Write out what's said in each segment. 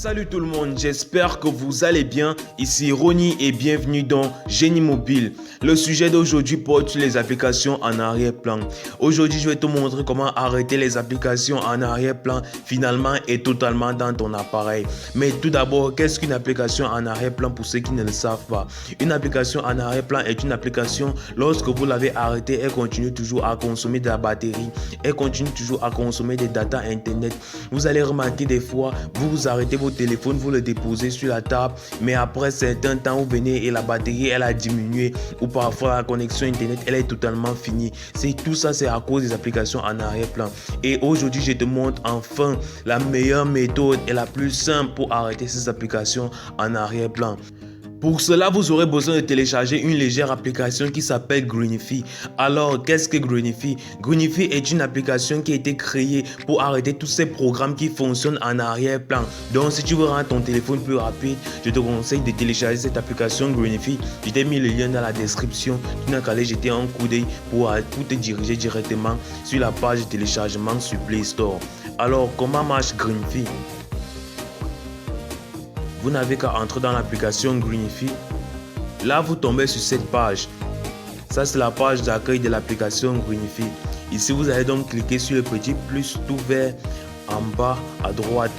Salut tout le monde, j'espère que vous allez bien. Ici Ronnie et bienvenue dans Génie Mobile. Le sujet d'aujourd'hui porte sur les applications en arrière-plan. Aujourd'hui, je vais te montrer comment arrêter les applications en arrière-plan finalement et totalement dans ton appareil. Mais tout d'abord, qu'est-ce qu'une application en arrière-plan pour ceux qui ne le savent pas? Une application en arrière-plan est une application, lorsque vous l'avez arrêtée, elle continue toujours à consommer de la batterie. Elle continue toujours à consommer des data internet. Vous allez remarquer des fois, vous arrêtez votre téléphone, vous le déposez sur la table, mais après certain temps, vous venez et la batterie, elle a diminué, ou parfois la connexion internet, elle est totalement finie. Tout ça, c'est à cause des applications en arrière-plan. Et aujourd'hui, je te montre enfin la meilleure méthode et la plus simple pour arrêter ces applications en arrière-plan. Pour cela, vous aurez besoin de télécharger une légère application qui s'appelle Greenify. Alors, qu'est-ce que Greenify? Greenify est une application qui a été créée pour arrêter tous ces programmes qui fonctionnent en arrière-plan. Donc, si tu veux rendre ton téléphone plus rapide, je te conseille de télécharger cette application Greenify. Je t'ai mis le lien dans la description. Tu n'as qu'à aller jeter un coup d'œil pour te diriger directement sur la page de téléchargement sur Play Store. Alors, comment marche Greenify? Vous n'avez qu'à entrer dans l'application Greenify. Là, vous tombez sur cette page. Ça, c'est la page d'accueil de l'application Greenify. Ici, vous allez donc cliquer sur le petit plus tout vert en bas à droite.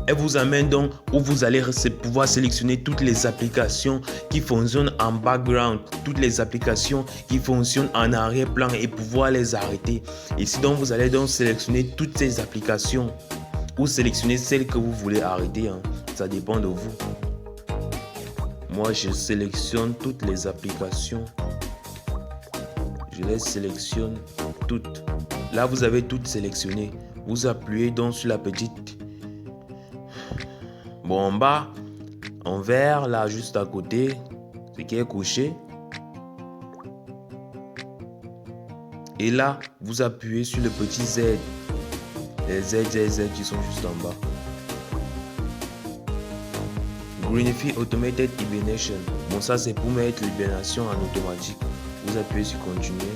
Elle vous amène donc où vous allez pouvoir sélectionner toutes les applications qui fonctionnent en background, toutes les applications qui fonctionnent en arrière-plan et pouvoir les arrêter. Ici, donc, vous allez donc sélectionner toutes ces applications. Ou sélectionner celles que vous voulez arrêter, ça dépend de vous. Moi, je sélectionne toutes les applications. Je les sélectionne toutes. Là, vous avez toutes sélectionnées. Vous appuyez donc sur la petite. Bon, en bas, en vert, là, juste à côté, ce qui est couché. Et là, vous appuyez sur le petit Z. Les Z qui sont juste en bas. Greenify Automated Hibernation. Bon, ça c'est pour mettre l'hibernation en automatique. Vous appuyez sur continuer.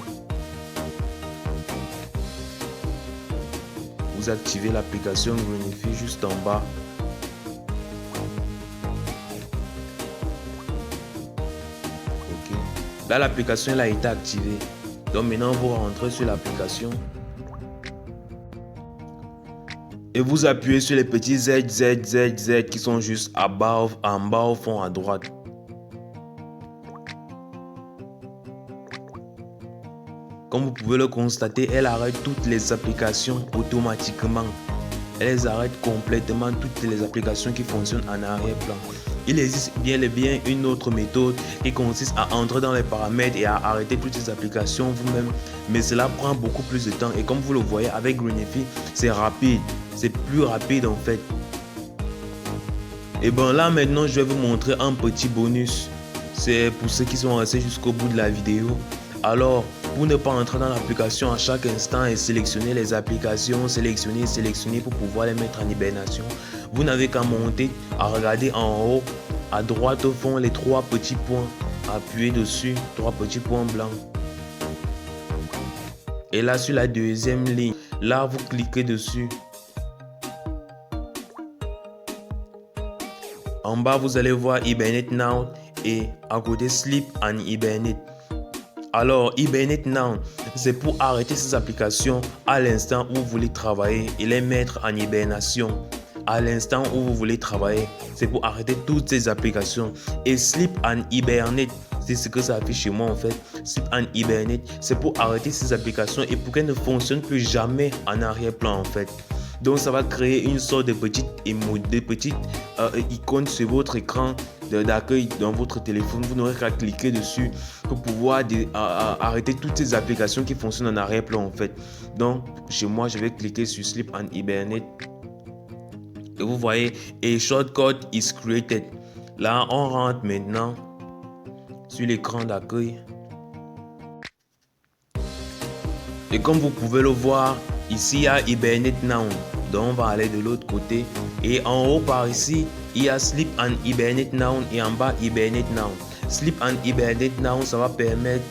Vous activez l'application Greenify juste en bas. Ok. Là, l'application elle a été activée. Donc maintenant, vous rentrez sur l'application. Et vous appuyez sur les petits Z qui sont juste en bas au fond à droite. Comme vous pouvez le constater, elle arrête toutes les applications automatiquement. Elle les arrête complètement, toutes les applications qui fonctionnent en arrière-plan. Il existe bien et bien une autre méthode qui consiste à entrer dans les paramètres et à arrêter toutes ces applications vous-même. Mais cela prend beaucoup plus de temps et comme vous le voyez avec Greenify, c'est rapide. C'est plus rapide en fait. Et bon là maintenant je vais vous montrer un petit bonus. C'est pour ceux qui sont restés jusqu'au bout de la vidéo. Alors pour ne pas entrer dans l'application à chaque instant et sélectionner les applications, sélectionner pour pouvoir les mettre en hibernation, vous n'avez qu'à monter, à regarder en haut, à droite au fond les trois petits points. Appuyez dessus, trois petits points blancs. Et là sur la deuxième ligne, là vous cliquez dessus. En bas, vous allez voir Hibernate Now et à côté Sleep and Hibernate. Alors, Hibernate Now, c'est pour arrêter ces applications à l'instant où vous voulez travailler et les mettre en hibernation. À l'instant où vous voulez travailler, c'est pour arrêter toutes ces applications. Et Sleep and Hibernate, c'est ce que ça affiche chez moi en fait. Sleep and Hibernate, c'est pour arrêter ces applications et pour qu'elles ne fonctionnent plus jamais en arrière-plan en fait. Donc ça va créer une sorte de petite icône sur votre écran d'accueil dans votre téléphone. Vous n'aurez qu'à cliquer dessus pour pouvoir arrêter toutes ces applications qui fonctionnent en arrière-plan en fait. Donc chez moi, je vais cliquer sur Sleep and Hibernate. Et vous voyez, a shortcut is created. Là, on rentre maintenant sur l'écran d'accueil. Et comme vous pouvez le voir, ici il y a Hibernate Now. Donc on va aller de l'autre côté. Et en haut par ici, il y a Sleep and Hibernate Now et en bas Hibernate Now. Sleep and Hibernate Now, ça va permettre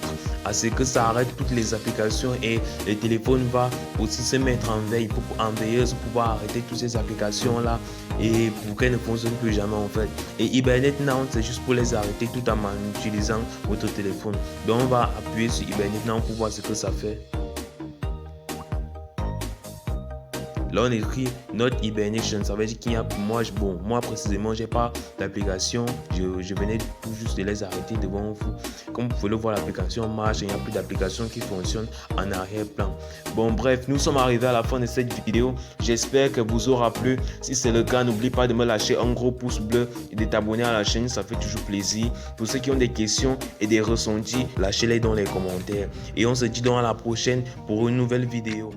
à ce que ça arrête toutes les applications et le téléphone va aussi se mettre en veilleuse pour pouvoir arrêter toutes ces applications là et pour qu'elles ne fonctionnent plus jamais en fait. Et Hibernate Now, c'est juste pour les arrêter tout en utilisant votre téléphone. Donc on va appuyer sur Hibernate Now pour voir ce que ça fait. Là, on écrit Not Hibernation. Ça veut dire qu'il y a moi précisément, j'ai pas d'application. Je venais tout juste de les arrêter devant vous. Comme vous pouvez le voir, l'application marche. Il n'y a plus d'application qui fonctionne en arrière-plan. Bon, bref, nous sommes arrivés à la fin de cette vidéo. J'espère que vous aura plu. Si c'est le cas, n'oublie pas de me lâcher un gros pouce bleu et de t'abonner à la chaîne. Ça fait toujours plaisir. Pour ceux qui ont des questions et des ressentis, lâchez-les dans les commentaires. Et on se dit donc à la prochaine pour une nouvelle vidéo.